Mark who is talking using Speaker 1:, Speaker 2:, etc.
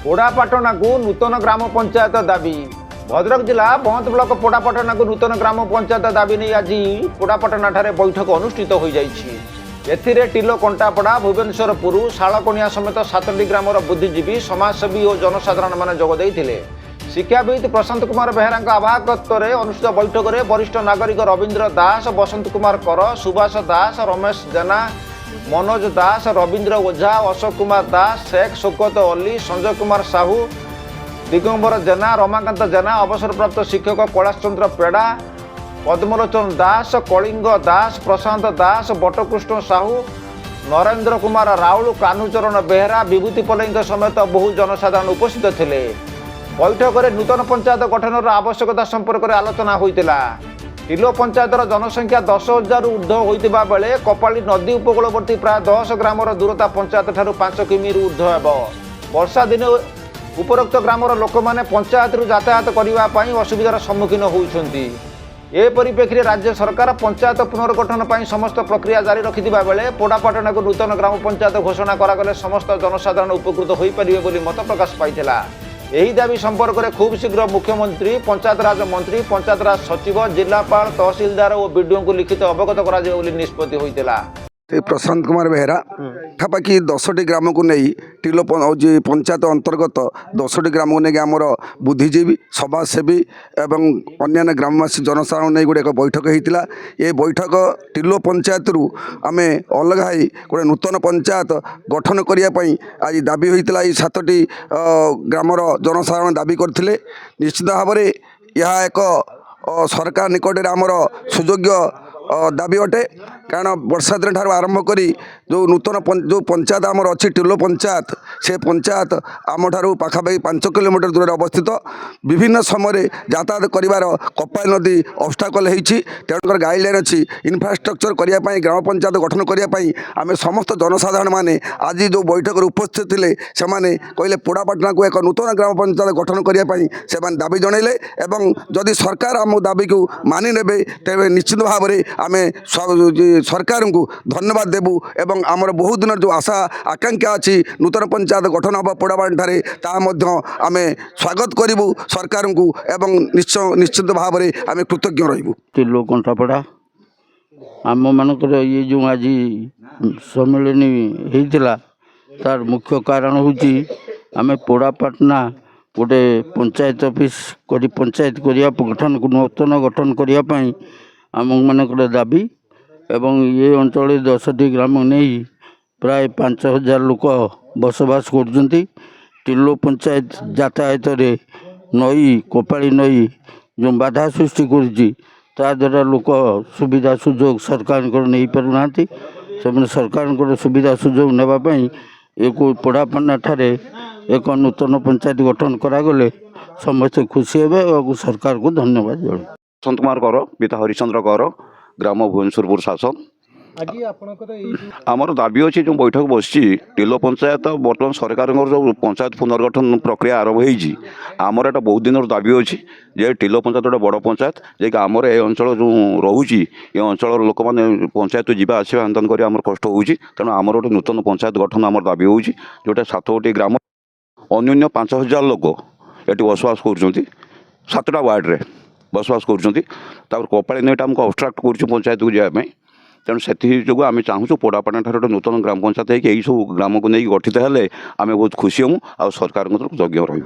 Speaker 1: पोड़ापाटना को नूतन ग्राम पंचायत दाबी। भद्रक जिला बहत ब्लॉक पोड़ापाटना को नूतन ग्राम पंचायत दाबी नहीं आज पोड़ापाटना ठारे बैठक अनुष्ठित हो जाइछि। एथिरे टिलो कंटापड़ा भुवनेश्वरपुर शालकणिया समेत 7टी ग्रामर बुद्धिजीवी समाजसेवी और जनसाधारण माने जोग देइथिले। शिक्षाविद प्रशांत कुमार बेहरा आवाहकत्व में अनुष्ठित बैठक में वरिष्ठ नागरिक रवींद्र दास, बसंत कुमार कर, सुभाष दास, रमेश जेना, मनोज दास, रवींद्र ओझा, अशोक कुमार दास, शेख शौकत अली, संजय कुमार साहू, दिगंबर जेना, रमाकांत जेना, अवसरप्राप्त शिक्षक कैलाश चंद्र पेड़ा, पद्मलोचन दास, कलिंग दास, प्रशांत दास, बटकृष्ण साहू, नरेंद्र कुमार राउल, कान्हूचरण बेहरा, विभूति पल्लई समेत बहु जनसाधारण उपस्थित थे। बैठक में नूतन पंचायत गठन आवश्यकता संपर्क में आलोचना होता। टिलो पंचायतर जनसंख्या 10,000 ऊर्ध्व होता बेले कपाली नदी उपकूलवर्ती प्राय 10 ग्रामर दूरता पंचायत ठारू 5 किमी ऊर्ध्व हेब। वर्षा दिन उपरोक्त ग्रामर लोक मैंने पंचायत यातायात करने असुविधार सम्मुखीन होती। ए परिप्रेक्षी राज्य सरकार पंचायत पुनर्गठन पर समस्त प्रक्रिया जारी रखिथिबा बेले पोड़ापाटना को नूतन ग्राम पंचायत घोषणा करागले समस्त जनसाधारण उपकृत हो पारे बोली मत प्रकाश पाइथिला। यही दाबी संपर्क में खूब शीघ्र मुख्यमंत्री, पंचायतराज मंत्री, पंचायतराज सचिव, जिलापाल, तहसीलदार और विडीओ को लिखित अवगत कर निष्पत्ति होता।
Speaker 2: प्रशांत कुमार बेहरा पाखापाखि 10टी ग्राम को नहीं टिलो पंचायत अंतर्गत 10टी ग्राम को नहीं आमर बुद्धिजीवी, समाजसेवी एवं अन्य ग्रामवासी जनसाधारण नहीं गोटे एक बैठक होता। ये बैठक टिलो पंचायत रु आम अलग है गोटे नूतन पंचायत गठन करने आज दाबी होता। ये 7टी ग्रामर जनसाधारण दाबी करते। निश्चित भाव में यह एक सरकार निकट में आमर सुयोग्य दाबी अटे। कारण वर्षा दिन ठार आरंभ करी जो नूतन जो पंचायत आमर अच्छी टिलो पंचायत से पंचायत आम ठारू पाखापाखि 5 किलोमीटर दूर अवस्थित। विभिन्न समय यातायात कर कपाल नदी ऑब्स्टाकल होती। तेणुकर गाइडलाइन अच्छी इन्फ्रास्ट्रक्चर करने ग्राम पंचायत गठन करने आम समस्त जनसाधारण माने आज जो बैठक उपस्थित थे से कहले पोड़ापाटना को एक नूतन ग्राम पंचायत गठन करने से दाबी जनइले। एवं जदि सरकार आम दाबी को मानि नेबे तेरे निश्चित भाव में आम सरकार को धन्यवाद देबू। एवं आमर बहुत दिन जो आशा आकांक्षा अच्छी नूतन पंचायत गठन हम पोड़ापाटना आम स्वागत करूँ सरकार को। एवं निश्चित भाव में आम कृतज्ञ रही।
Speaker 3: टिलो कंठापड़ा आम मानक ये जो आज सम्मेलन होता तार मुख्य कारण हूँ आम पोड़ापाटना गोटे पंचायत ऑफिस कर पंचायत करने गठन नूतन गठन करने आम मानक दाबी एवं ये अंचल 10टी ग्राम नहीं प्राय 5,000 लोक बसवास कर। टिलो पंचायत यातायात नई कपाली नई जो बाधा सृष्टि करा लोक सुविधा सुजोग सरकार को नहीं पारना से सरकार सुविधा सुजोग नापी एक पोड़ापाटना ठारे एक नूतन पंचायत गठन करागले समस्ते खुशी हे और सरकार को धन्यवाद जन।
Speaker 4: बसंत कुमार कर पिता हरिचंद्र कर ग्राम भुवनेश्वरपुर शासन। आमर दाबी अच्छी जो बैठक बस टिलो पंचायत बर्तमान सरकार जो पंचायत पुनर्गठन प्रक्रिया आरंभ होती आमर एटा बहुत दिन दाबी अच्छी जे टिलो पंचायत गोटे बड़ पंचायत जे आमर ए अंचल जो रोचे ये अंचल लोक मैंने पंचायत जावा आसवा आंदोलन कर आमर कष्ट हो तेणु आमर गोटे नूतन पंचायत गठन आमर दाबी हो जोटा 7टी ग्राम अन्य 5,000 लोक ये बसवास कर 7टा वार्ड बसवास कर कपाली नईटा आमको अब्स्ट्राक्ट कर पंचायत को जावाई। तेणु से जो आम चाहूँ पोड़ापाटना ठार गोटे नूतन ग्राम पंचायत यही सब ग्राम को नहीं गठित हेले आम बहुत खुशी हूँ आ सरकार कृतज्ञ रही।